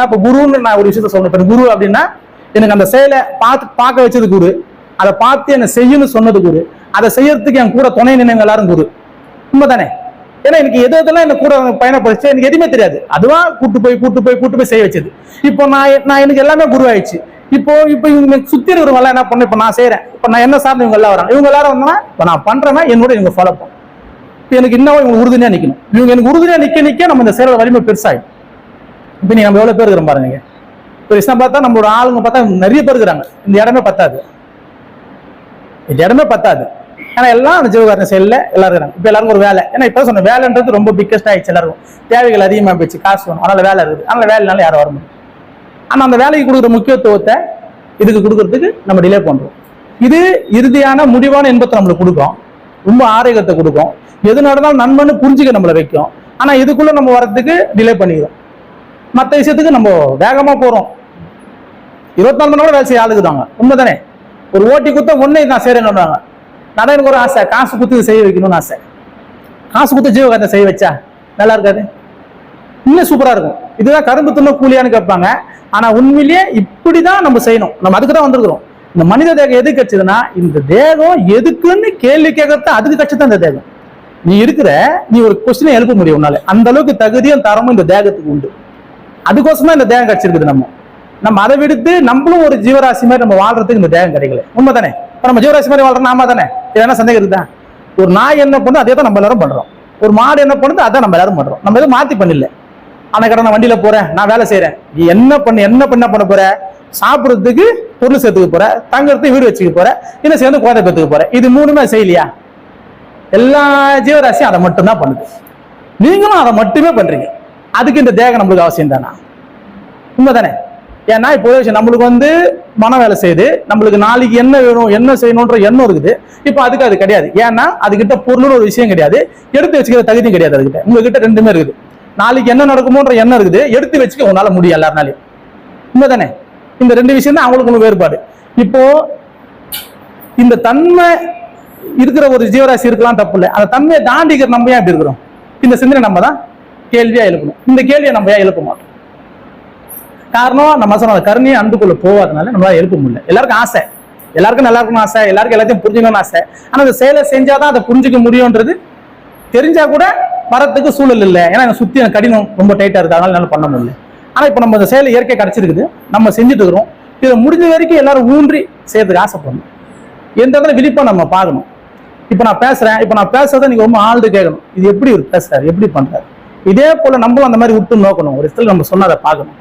இப்ப குருன்னு நான் ஒரு விஷயத்த சொல்றேன். இப்ப குரு அப்படின்னா எனக்கு அந்த செயலை பார்க்க வச்சது குரு, அதை பார்த்து என்ன செய்யணும்னு சொன்னது குரு, அதை செய்யறதுக்கு என் கூட துணை நினைவு எல்லாரும் குரு. உண்மைதானே? ஏன்னா எனக்கு எதெல்லாம் என்ன கூட பயணப்படுச்சு எனக்கு எதுவுமே தெரியாது, அதுவா கூட்டு போய் செய்ய வச்சது. இப்போ நான் எனக்கு எல்லாமே குரு ஆயிடுச்சு. இப்போ இவங்க சுத்தி இருக்கிறவங்க என்ன பண்ண, இப்ப நான் செய்யறேன், இப்ப நான் என்ன சார்ந்து இவங்க எல்லாம் வராங்க, இவங்க எல்லாரும் வந்தா இப்ப நான் பண்றேன்னா என்னோட இவங்க ஃபாலோ பண்ணும். இப்போ எனக்கு இன்னும் இவங்க உறுதுணையா நிக்கணும். இவங்க எனக்கு உறுதுணையா நிக்க நம்ம இந்த செயலோட வலிமை பெருசாயிடும். இப்ப நீங்க நம்ம எவ்வளவு பேர் இருக்கிறோம் பாருங்க. இப்போ பார்த்தா நம்மளோட ஆளுங்க பார்த்தா நிறைய பேர் இருக்கிறாங்க. இந்த இடமே பத்தாது, இந்த இடமே பத்தாது. ஏன்னா எல்லாம் அந்த ஜீவகாரண செயல்ல எல்லாரும் இருக்கிறாங்க. இப்ப எல்லாருக்கும் ஒரு வேலை, ஏன்னா இப்ப சொன்ன வேலைன்றது ரொம்ப பிக்கஸ்ட் ஆயிடுச்சு. எல்லாருக்கும் தேவைகள் அதிகமாக போயிடுச்சு, காசு வேணும், அதனால வேலை இருக்குது. அதனால வேலைனால யாரும் வர முடியும். ஆனா அந்த வேலைக்கு கொடுக்குற முக்கியத்துவத்தை இதுக்கு கொடுக்கறதுக்கு நம்ம டிலே பண்றோம். இது இறுதியான முடிவான இன்பத்தை நம்மளுக்கு கொடுக்கும், ரொம்ப ஆரோக்கியத்தை கொடுக்கும், எது நடந்தாலும் நன்மைன்னு புரிஞ்சுக்க நம்மளை வைக்கும். ஆனா இதுக்குள்ள நம்ம வரதுக்கு டிலே பண்ணிக்கிறோம். மற்ற விஷயத்துக்கு நம்ம வேகமா போறோம். 24 மணி நேரம் வேலை செய்ய ஆளுக்குதாங்க. உண்மைதானே? ஒரு ஓட்டி குத்த ஒன்னே நான் செய்யறேன்னு நான் எனக்கு ஒரு ஆசை, காசு குத்து செய்ய வைக்கணும்னு ஆசை. காசு குத்து ஜீவகாரணத்தை செய்ய வச்சா நல்லா இருக்காது, இன்னும் சூப்பரா இருக்கும். இதுதான் கரும்பு துண்ண கூலியான்னு கேட்பாங்க. ஆனா உண்மையிலேயே இப்படிதான் நம்ம செய்யணும். நம்ம அதுக்கு தான் வந்திருக்கிறோம். இந்த மனித தேகம் எதுக்கு கட்சிதுன்னா, இந்த தேகம் எதுக்குன்னு கேள்வி கேட்கறது அதுக்கு கட்சிதான் இந்த தேகம். நீ ஒரு கொஸ்டினை எழுப்ப முடியும் உன்னால, அந்த அளவுக்கு தகுதியும் தரமும் இந்த தேகத்துக்கு உண்டு. அதுக்கோசமா இந்த தேகம் கிடைச்சிருக்குது. நம்ம அதை விடுத்து நம்மளும் ஒரு ஜீவராசி மாதிரி நம்ம வாழ்றதுக்கு இந்த தேகம் கிடைக்கல. உண்மைதானே? இப்ப நம்ம ஜீவராசி மாதிரி வாழ்றோம் நாம தானே? என்ன சந்தேகம் இருக்குதா? ஒரு நாய் என்ன பண்ணும் அதே தான் நம்ம எல்லாரும் பண்றோம். ஒரு மாடு என்ன பண்ணுது அதான் நம்ம எல்லாரும் பண்றோம். நம்ம எதுவும் மாத்தி பண்ணல. ஆனா கடை நான் வண்டியில போறேன், நான் வேலை செய்யறேன், நீ என்ன பண்ண போற? சாப்பிடுறதுக்கு பொருள் சேர்த்துக்க போற, தங்கறதுக்கு வீடு வச்சுக்க போற, இன்னும் சேர்ந்து குழந்தை பெற்றுக்க போற. இது மூணுமே செய்யலையா? எல்லா ஜீவராசியும் அதை மட்டும்தான் பண்ணுது. நீங்களும் அதை மட்டுமே பண்றீங்க. அதுக்கு இந்த தேகம் நம்மளுக்கு அவசியம் தானா? உண்மைதானே? ஏன்னா இப்போ நம்மளுக்கு மன வேலை செய்யுது, நம்மளுக்கு நாளைக்கு என்ன வேணும் என்ன செய்யணும்ன்ற எண்ணம் இருக்குது. இப்போ அதுக்கு அது கிடையாது. ஏன்னா அதுகிட்ட பொருள்னு ஒரு விஷயம் கிடையாது, எடுத்து வச்சுக்கிற தகுதியும் கிடையாது அதுகிட்ட. உங்ககிட்ட ரெண்டுமே இருக்குது. நாளைக்கு என்ன நடக்குமோன்ற எண்ணம் இருக்குது, எடுத்து வச்சுக்க உன்னால முடியும் எல்லாருனாலையும். உண்மைதானே? இந்த ரெண்டு விஷயம் தான் அவங்களுக்கு வேறுபாடு. இப்போ இந்த தன்மை இருக்கிற ஒரு ஜீவராசி இருக்கலாம், தப்பு இல்லை. அந்த தன்மையை தாண்டிக்கிற நம்ம ஏன் இப்படி இருக்கிறோம்? இந்த சிந்தனை நம்ம தான் கேள்வியா எழுப்பணும். இந்த கேள்வியை நம்ம ஏன் எழுப்ப மாட்டோம்? காரணம் நம்ம சொன்ன கருணையை அன்புக்குள்ள போவாதனால நம்மளால எழுப்ப முடியல. எல்லாருக்கும் ஆசை, எல்லாருக்கும் நல்லா இருக்கணும் ஆசை, எல்லாருக்கும் எல்லாத்தையும் புரிஞ்சுக்கணும்னு ஆசை. ஆனா அந்த செயலை செஞ்சாதான் அதை புரிஞ்சுக்க முடியும்ன்றது தெரிஞ்சா கூட வரத்துக்கு சூழல் இல்லை. ஏன்னா எனக்கு சுத்தி எனக்கு கடினம் ரொம்ப டைட்டா இருக்கு, அதனால என்னால பண்ண முடியல. ஆனா இப்ப நம்ம இந்த செயலை இயற்கை கிடைச்சிருக்குது, நம்ம செஞ்சுட்டு இருக்கிறோம். இதை முடிஞ்ச வரைக்கும் எல்லாரும் ஊன்றி செய்யறதுக்கு ஆசைப்படணும். எந்த இடத்துல விழிப்பா நம்ம பார்க்கணும். இப்ப நான் பேசுறேன், இப்ப நான் பேசுறதை நீங்க ரொம்ப ஆழ்ந்து கேட்கணும். இது எப்படி பேசுறாரு, எப்படி பண்றாரு? இதே போல நம்மளும் அந்த மாதிரி விட்டு நோக்கணும். ஒரு இடத்துல நம்ம சொன்னதை பார்க்கணும்.